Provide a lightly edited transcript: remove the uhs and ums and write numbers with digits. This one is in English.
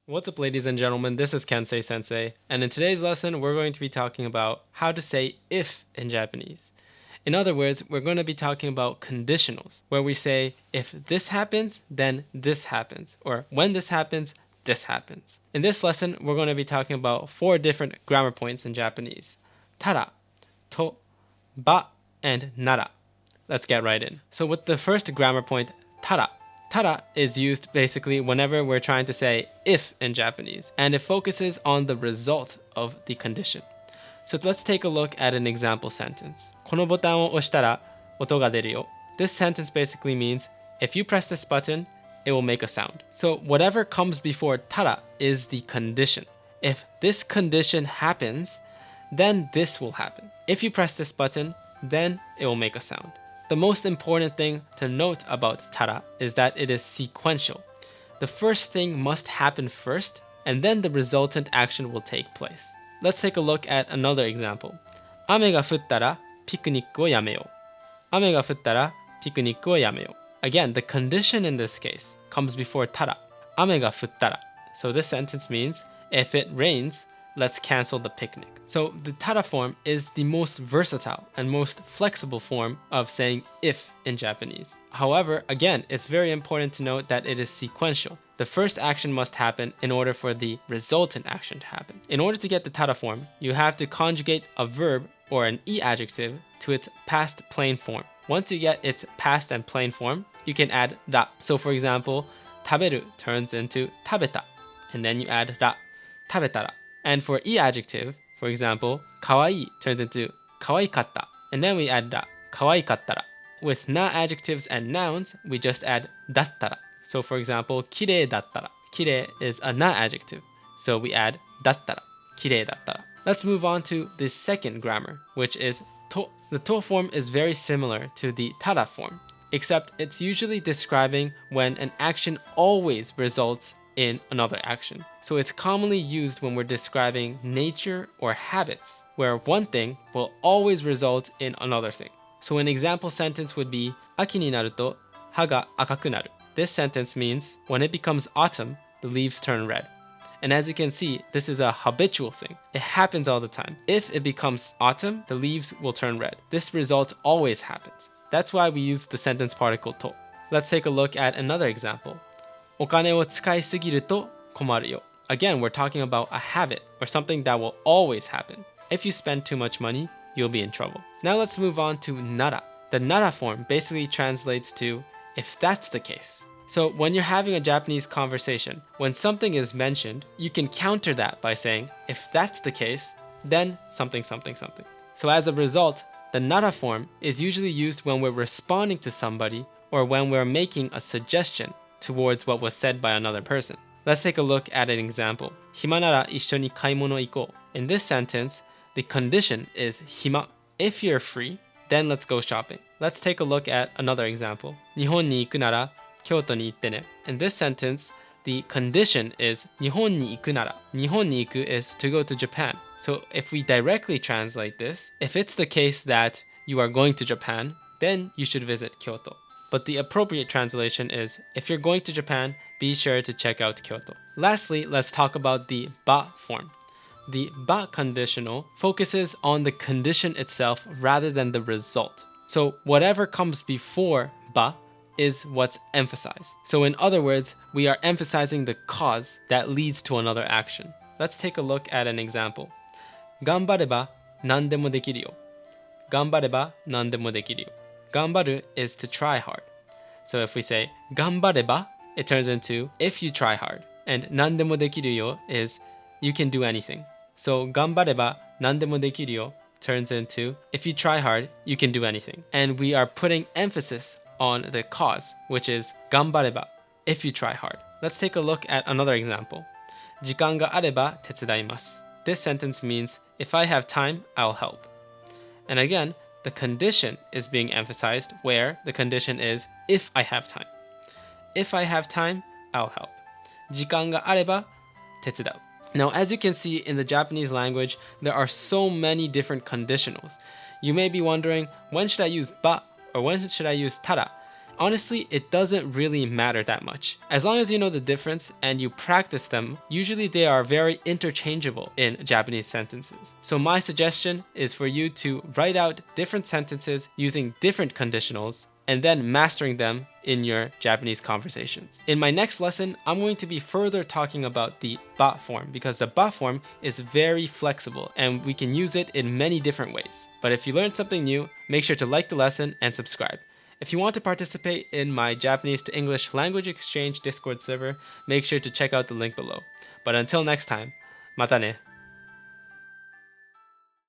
What's up, ladies and gentlemen? This is Kensei Sensei, and in today's lesson, we're going to be talking about how to say if in Japanese. In other words, we're going to be talking about conditionals, where we say if this happens, then this happens, or when this happens, this happens. In this lesson, we're going to be talking about 4 different grammar points in Japanese: tara, to, ba, and nara. Let's get right in. So with the first grammar point, tara. Tara is used basically whenever we're trying to say if in Japanese, and it focuses on the result of the condition. So let's take a look at an example sentence. このボタンを押したら音が出るよ. This sentence basically means if you press this button, it will make a sound. So whatever comes before tara is the condition. If this condition happens, then this will happen. If you press this button, then it will make a sound. The most important thing to note about tara is that it is sequential. The first thing must happen first, and then the resultant action will take place. Let's take a look at another example. 雨が降ったらピクニックをやめよう. 雨が降ったらピクニックをやめよう. Again, the condition in this case comes before tara. 雨が降ったら. So this sentence means if it rains, let's cancel the picnic. So the tara form is the most versatile and most flexible form of saying if in Japanese. However, again, it's very important to note that it is sequential. The first action must happen in order for the resultant action to happen. In order to get the tara form, you have to conjugate a verb or an e adjective to its past plain form. Once you get its past and plain form, you can add ra. So for example, 食べる turns into 食べた, and then you add ra, 食べたら. And for e adjective, for example, かわいい turns into かわいかった, and then we add ra, かわいかったら. With na adjectives and nouns, we just add だったら. So for example, きれいだったら. きれい is a na adjective, so we add だったら, きれいだったら. Let's move on to the second grammar, which is to. The to form is very similar to the tara form, except it's usually describing when an action always results in another action. So it's commonly used when we're describing nature or habits, where one thing will always result in another thing. So an example sentence would be 秋になると葉が赤くなる. This sentence means when it becomes autumn, the leaves turn red. And as you can see, this is a habitual thing. It happens all the time. If it becomes autumn, the leaves will turn red. This result always happens. That's why we use the sentence particle to. Let's take a look at another example. お金を使いすぎると困るよ. Again, we're talking about a habit or something that will always happen. If you spend too much money, you'll be in trouble. Now let's move on to nara. The nara form basically translates to if that's the case. So when you're having a Japanese conversation, when something is mentioned, you can counter that by saying, if that's the case, then something, something, something. So as a result, the nara form is usually used when we're responding to somebody or when we're making a suggestion towards what was said by another person. Let's take a look at an example. 暇なら一緒に買い物行こう. In this sentence, the condition is 暇. If you're free, then let's go shopping. Let's take a look at another example. 日本に行くなら京都に行ってね. In this sentence, the condition is 日本に行くなら. 日本に行く is to go to Japan. So if we directly translate this, if it's the case that you are going to Japan, then you should visit Kyoto. But the appropriate translation is, if you're going to Japan, be sure to check out Kyoto. Lastly, let's talk about the ba form. The ba conditional focuses on the condition itself rather than the result. So whatever comes before ba is what's emphasized. So in other words, we are emphasizing the cause that leads to another action. Let's take a look at an example. 頑張れば何でもできるよ. 頑張れば何でもできるよ. 頑張る is to try hard. So if we say 頑張れば, it turns into if you try hard. And 何でもできるよ is you can do anything. So 頑張れば何でもできるよ turns into if you try hard, you can do anything. And we are putting emphasis on the cause, which is 頑張れば if you try hard. Let's take a look at another example. 時間があれば手伝います. This sentence means if I have time, I'll help. And again, the condition is being emphasized where the condition is if I have time. If I have time, I'll help. 時間があれば手伝う. Now, as you can see in the Japanese language, there are so many different conditionals. You may be wondering, when should I use ba or when should I use tara? Honestly, it doesn't really matter that much. As long as you know the difference and you practice them, usually they are very interchangeable in Japanese sentences. So my suggestion is for you to write out different sentences using different conditionals and then mastering them in your Japanese conversations. In my next lesson, I'm going to be further talking about the ba form because the ba form is very flexible and we can use it in many different ways. But if you learned something new, make sure to like the lesson and subscribe. If you want to participate in my Japanese to English language exchange Discord server, make sure to check out the link below. But until next time, mata ne.